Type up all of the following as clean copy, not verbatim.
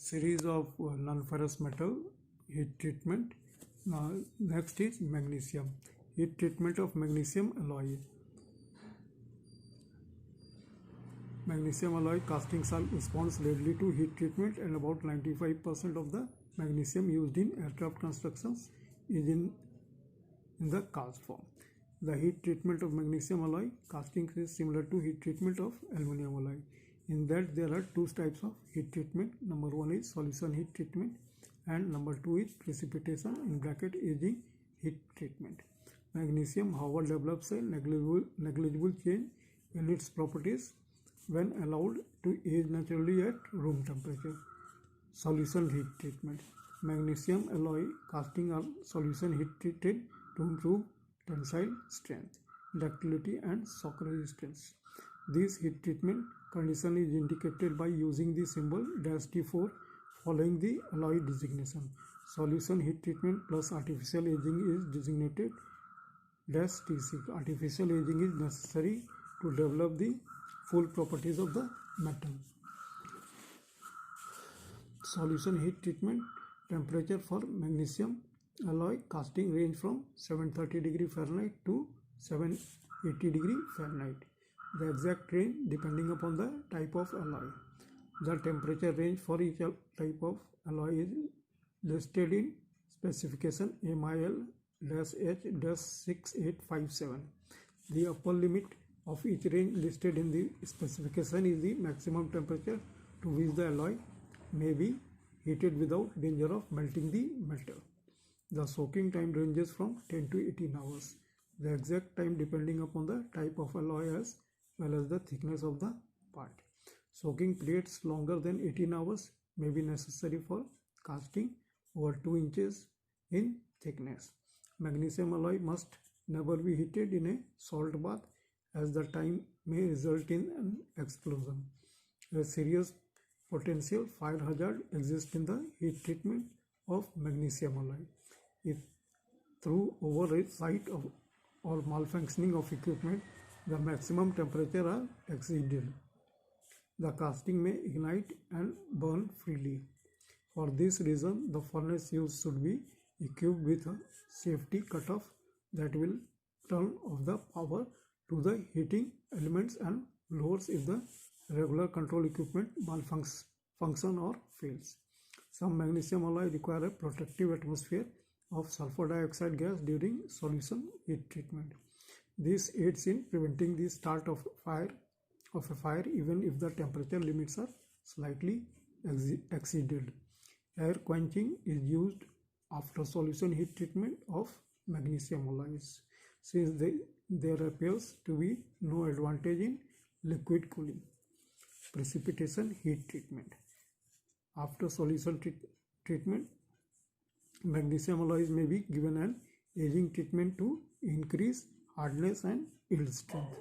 series of non-ferrous metal heat treatment. Now next is magnesium. Heat treatment of magnesium alloy. Magnesium alloy castings responds readily to heat treatment, and about 95% of the magnesium used in aircraft constructions is in the cast form. The heat treatment of magnesium alloy castings is similar to heat treatment of aluminum alloy, in that there are two types of heat treatment. Number one is solution heat treatment, and number two is precipitation (aging) heat treatment. Magnesium, however, develops a negligible change in its properties when allowed to age naturally at room temperature. Solution heat treatment. Magnesium alloy casting are solution heat treated to improve tensile strength, ductility and shock resistance. This heat treatment condition is indicated by using the symbol -T4 following the alloy designation. Solution heat treatment plus artificial aging is designated -T6. Artificial aging is necessary to develop the full properties of the metal. Solution heat treatment temperature for magnesium alloy casting range from 730 degree Fahrenheit to 780 degree Fahrenheit. The exact range depending upon the type of alloy. The temperature range for each type of alloy is listed in specification MIL-H-6857. The upper limit of each range listed in the specification is the maximum temperature to which the alloy may be heated without danger of melting the metal. The soaking time ranges from 10 to 18 hours. The exact time depending upon the type of alloy as well as the thickness of the part. Soaking periods longer than 18 hours may be necessary for casting over 2 inches in thickness. Magnesium alloy must never be heated in a salt bath, as the time may result in an explosion. A serious potential fire hazard exists in the heat treatment of magnesium alloy. If through oversight of or malfunctioning of equipment, the maximum temperature are exceeded, the casting may ignite and burn freely. For this reason, the furnace used should be equipped with a safety cutoff that will turn off the power to the heating elements and lowers if the regular control equipment malfunction or fails. Some magnesium alloy require a protective atmosphere of sulfur dioxide gas during solution heat treatment. This aids in preventing the start of a fire even if the temperature limits are slightly exceeded. Air quenching is used after solution heat treatment of magnesium alloys, since there appears to be no advantage in liquid cooling. Precipitation heat treatment. After solution treatment, magnesium alloys may be given an aging treatment to increase hardness and yield strength.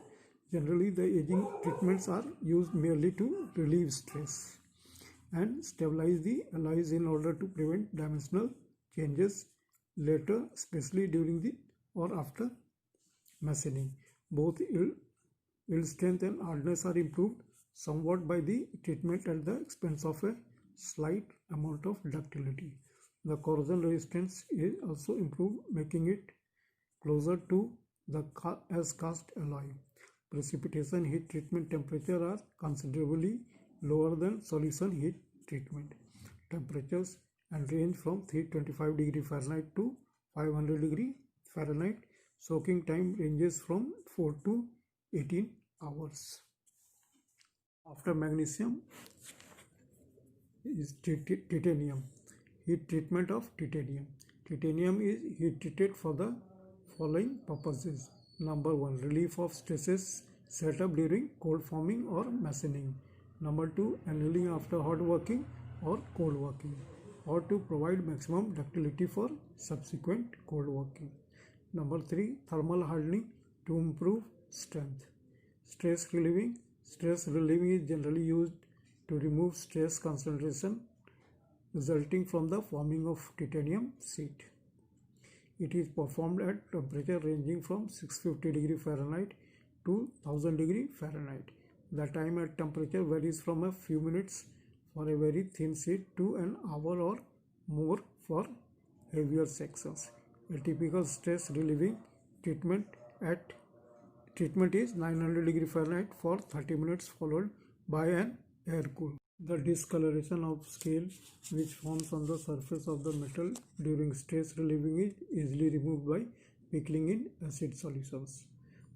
Generally, the aging treatments are used merely to relieve stress and stabilize the alloys in order to prevent dimensional changes later, especially during the or after machining. Both yield strength and hardness are improved somewhat by the treatment at the expense of a slight amount of ductility. The corrosion resistance is also improved, making it closer to the cast alloy. Precipitation heat treatment temperature are considerably lower than solution heat treatment. Temperatures and range from 325 degree Fahrenheit to 500 degree Fahrenheit. Soaking time ranges from 4 to 18 hours. After magnesium is titanium. Heat treatment of titanium. Titanium is heat treated for the following purposes. Number 1. Relief of stresses set up during cold forming or machining. Number 2. Annealing after hot working or cold working, or to provide maximum ductility for subsequent cold working. Number 3. Thermal hardening to improve strength. Stress relieving. Stress relieving is generally used to remove stress concentration resulting from the forming of titanium sheet. It is performed at temperature ranging from 650 degree Fahrenheit to 1000 degree Fahrenheit. The time at temperature varies from a few minutes for a very thin sheet to an hour or more for heavier sections. A typical stress relieving treatment is 900 degree Fahrenheit for 30 minutes, followed by an air cool. The discoloration of scale which forms on the surface of the metal during stress relieving is easily removed by pickling in acid solutions.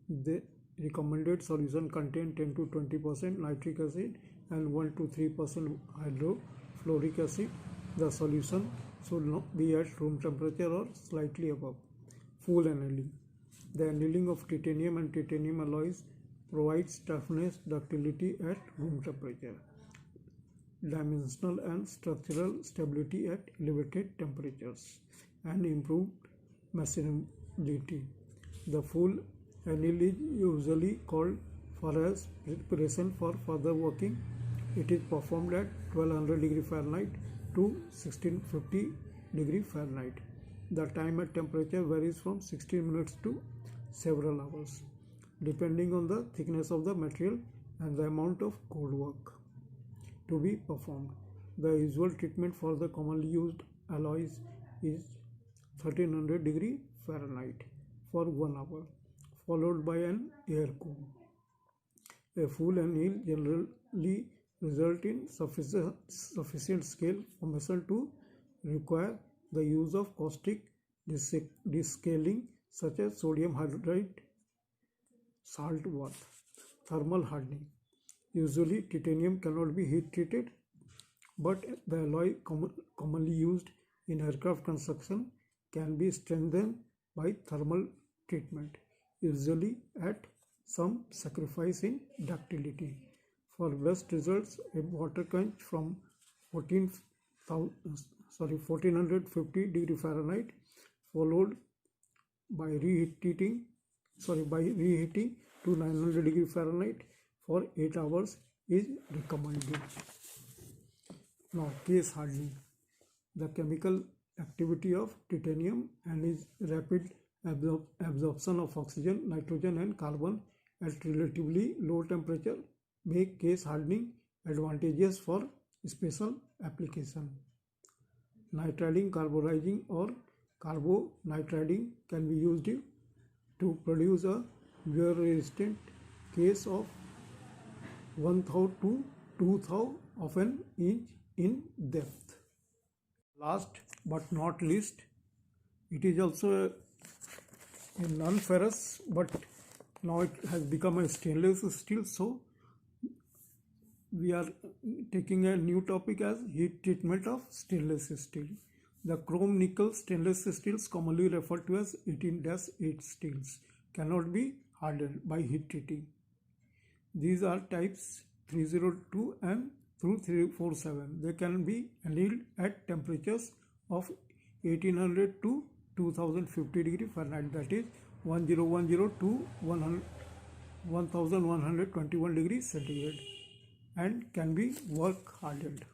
The recommended solution contain 10 to 20% nitric acid and 1 to 3% hydrofluoric acid. The solution should not be at room temperature or slightly above. Full annealing. The annealing of titanium and titanium alloys provides toughness, ductility at room temperature, dimensional and structural stability at elevated temperatures, and improved machinability. The full anneal is usually called as preparation for further working. It is performed at 1200 degree Fahrenheit to 1650 degree Fahrenheit. The time at temperature varies from 16 minutes to several hours, depending on the thickness of the material and the amount of cold work to be performed. The usual treatment for the commonly used alloys is 1300 degree Fahrenheit for 1 hour, followed by an air cool. A full anneal generally results in sufficient scale formation to require the use of caustic descaling such as sodium hydride salt bath. Thermal hardening. Usually titanium cannot be heat treated, but the alloy commonly used in aircraft construction can be strengthened by thermal treatment, usually at some sacrifice in ductility. For best results, a water quench from 1450 degree Fahrenheit followed by reheating to 900 degree Fahrenheit for 8 hours is recommended. Now, case hardening. The chemical activity of titanium and its rapid absorption of oxygen, nitrogen and carbon at relatively low temperature make case hardening advantageous for special application. Nitriding, carburizing or carbonitriding can be used to produce a wear resistant case of 1 thou to 2 thou of an inch in depth. Last but not least, it is also a non-ferrous, but now it has become a stainless steel. So we are taking a new topic as heat treatment of stainless steel. The chrome nickel stainless steels, commonly referred to as 18-8 steels, cannot be hardened by heat treating. These are types 302 and through 347. They can be annealed at temperatures of 1800 to 2050 degree Fahrenheit, that is 1010 to 1121 degrees centigrade, and can be work hardened.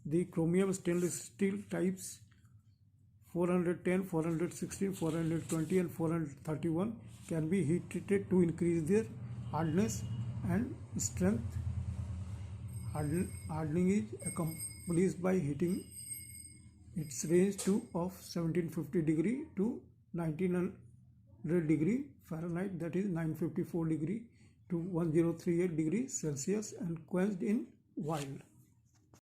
The chromium stainless steel types 410, 416, 420 and 431 can be heat treated to increase their hardness and strength. Hardening is accomplished by heating its range of 1750 degree to 1900 degree Fahrenheit, that is 954 degree to 1038 degree Celsius, and quenched in wild.